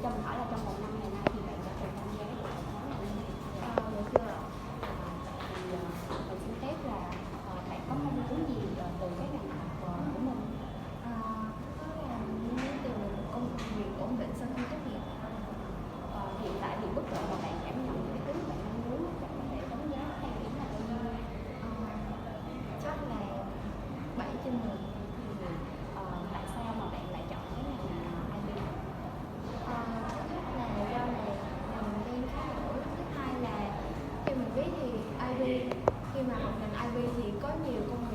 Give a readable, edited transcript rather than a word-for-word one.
cho mình hỏi là trong một năm ngày nay thì bạn đã từng tham gia cái buổi phỏng vấn này như thế nào? Được chưa ạ? Thì mình xin phép là bạn có mong muốn gì từ cái ngành học của mình? Đó là muốn tìm được một công việc ổn định sau khi tốt nghiệp. Hiện tại thì mức độ mà bạn cảm nhận cái thứ bạn mong muốn bạn có thể đánh giá theo điểm là bao nhiêu? Chắc là 7/10. Tại sao mà bạn lại chọn cái ngành IB? Chắc là do là mình đang khá là nổi. Thứ hai là khi mình biết thì IB, khi mà học ngành IB thì có nhiều công